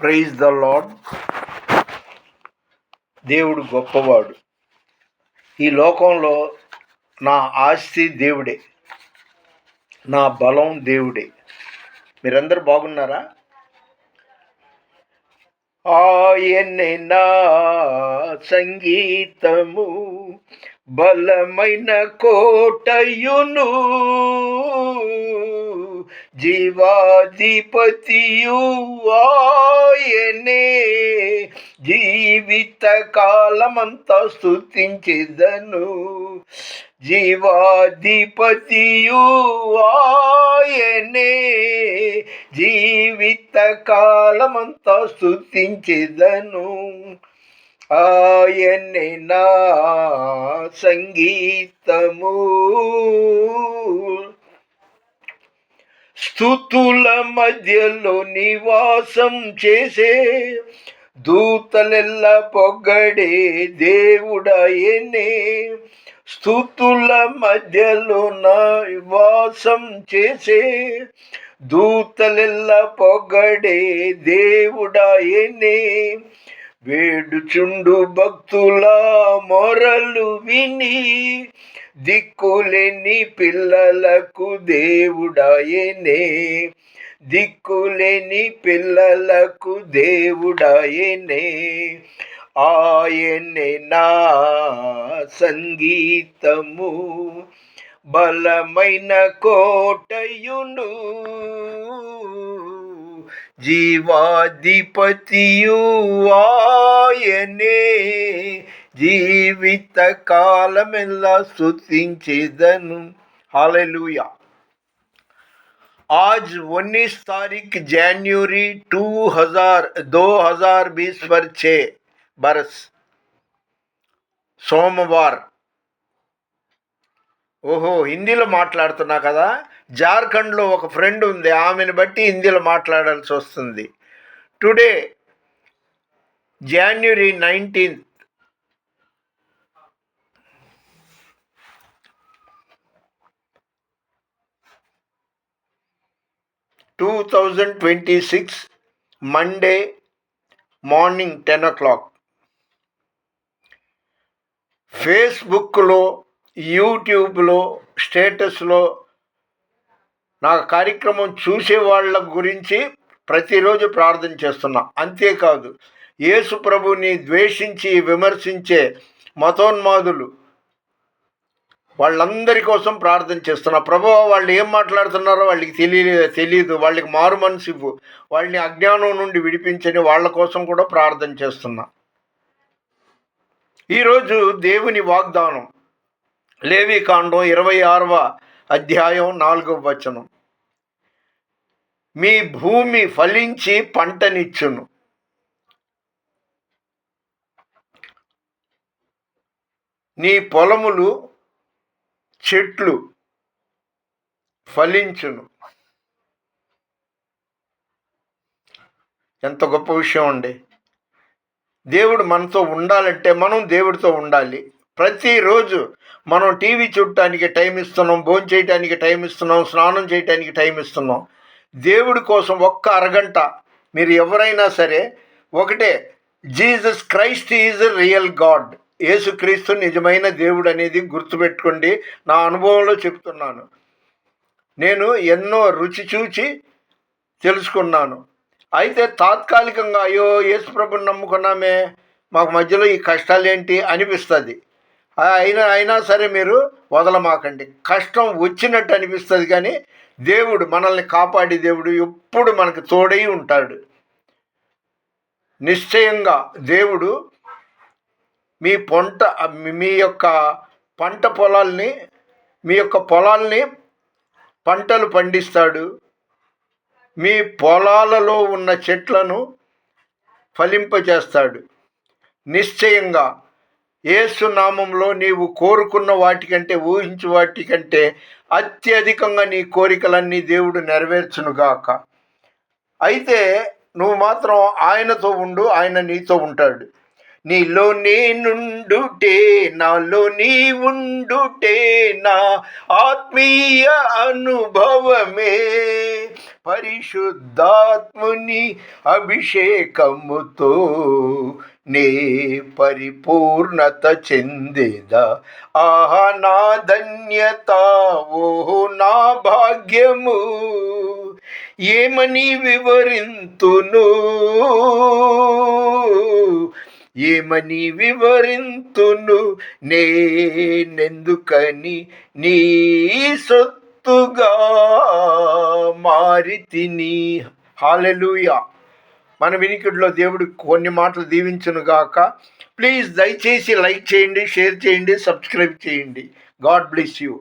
Praise the lord. దేవుడు గొప్పవాడు. ఈ లోకంలో నా ఆస్తి దేవుడే, నా బలం దేవుడే. మీరందరూ బాగున్నారా? ఆయనే నా సంగీతము, బలమైన కోటయును, జీవాధిపతియు ఆయనే. జీవిత కాలమంతా స్తుతించెదను, జీవాధిపతియు ఆయనే. జీవిత కాలమంతా స్తుతించెదను, ఆయనే నా సంగీతము. స్తుతుల మధ్యలో నివాసం చేసే దూతలెల్ల పొగడే దేవుడాయనే. స్తుతుల మధ్యలో నివాసం చేసే దూతలెల్ల పొగడే దేవుడాయనే. వేడుచుండు భక్తుల మొరలు విని దిక్కులేని పిల్లలకు దేవుడాయనే. దిక్కులేని పిల్లలకు దేవుడాయనే. ఆయనే నా సంగీతము, బలమైన కోటయును, జీవాధిపతియు ఆయనే. జీవిత కాలమెల్లా స్తుతించెదను. హల్లెలూయా. आज 19 तारीख जनवरी 2020 पर 6 बरस సోమవార్. ఓహో, హిందీలో మాట్లాడుతున్నా కదా. జార్ఖండ్లో ఒక ఫ్రెండ్ ఉంది, ఆమెను బట్టి హిందీలో మాట్లాడాల్సి వస్తుంది. Today January 19th, 2026 Monday morning 10 o'clock. ఫేస్బుక్లో, యూట్యూబ్లో, స్టేటస్లో నా కార్యక్రమం చూసే వాళ్ళ గురించి ప్రతిరోజు ప్రార్థన చేస్తున్నా. అంతేకాదు, యేసు ప్రభుని ద్వేషించి విమర్శించే మతోన్మాదులు వాళ్ళందరి కోసం ప్రార్థన చేస్తున్నా. ప్రభువా, వాళ్ళు ఏం మాట్లాడుతున్నారో వాళ్ళకి తెలియదు, వాళ్ళకి మారు మనసు ఇవ్వు, వాళ్ళని అజ్ఞానం నుండి విడిపించని వాళ్ళ కోసం కూడా ప్రార్థన చేస్తున్నా. ఈరోజు దేవుని వాగ్దానం లేవీకాండం 26వ అధ్యాయం 4వ వచనం. మీ భూమి ఫలించి పంటనిచ్చును, నీ పొలములు చెట్లు ఫలించును. ఎంత గొప్ప విషయం అండి. దేవుడు మనతో ఉండాలంటే మనం దేవుడితో ఉండాలి. ప్రతిరోజు మనం టీవీ చూడటానికి టైం ఇస్తున్నాం, భోజనం చేయడానికి టైం ఇస్తున్నాం, స్నానం చేయడానికి టైం ఇస్తున్నాం. దేవుడి కోసం ఒక్క అరగంట మీరు ఎవరైనా సరే, ఒకటే, Jesus Christ is real God. యేసుక్రీస్తు నిజమైన దేవుడు అనేది గుర్తుపెట్టుకోండి. నా అనుభవంలో చెప్తున్నాను. నేను ఎన్నో రుచి చూచి తెలుసుకున్నాను. అయితే తాత్కాలికంగా అయ్యో యేసు ప్రభుని నమ్ముకున్నామే, మాకు మధ్యలో ఈ కష్టాలు ఏంటి అనిపిస్తుంది. అయినా సరే మీరు వదలమాకండి. కష్టం వచ్చినట్టు అనిపిస్తుంది, కానీ దేవుడు మనల్ని కాపాడే దేవుడు ఎప్పుడు మనకు తోడై ఉంటాడు. నిశ్చయంగా దేవుడు మీ యొక్క పంట పొలాల్ని, మీ యొక్క పొలాల్ని పంటలు పండిస్తాడు. మీ పొలాలలో ఉన్న చెట్లను ఫలింపజేస్తాడు. నిశ్చయంగా యేసు నామంలో నీవు కోరుకున్న వాటికంటే, ఊహించు వాటికంటే అత్యధికంగా నీ కోరికలన్నీ దేవుడు నెరవేర్చునుగాక. అయితే నువ్వు మాత్రం ఆయనతో ఉండు, ఆయన నీతో ఉంటాడు. నీలో నేనుండుటే నాలో నీ ఉండుటే నా ఆత్మీయ అనుభవమే, పరిశుద్ధాత్ముని అభిషేకముతో నే పరిపూర్ణత చెందేదా. ఆహా నా ధన్యత, ఓహో నా భాగ్యము, ఏమని వివరింతును, ఏమని వివరింతును, నేనెందుకని నీ సొత్తుగా మారితిని. హల్లెలూయా. మన వినికిడిలో దేవుడు కొన్ని మాటలు దీవించునుగాక. ప్లీజ్ దయచేసి లైక్ చేయండి, షేర్ చేయండి, సబ్స్క్రైబ్ చేయండి. God bless you.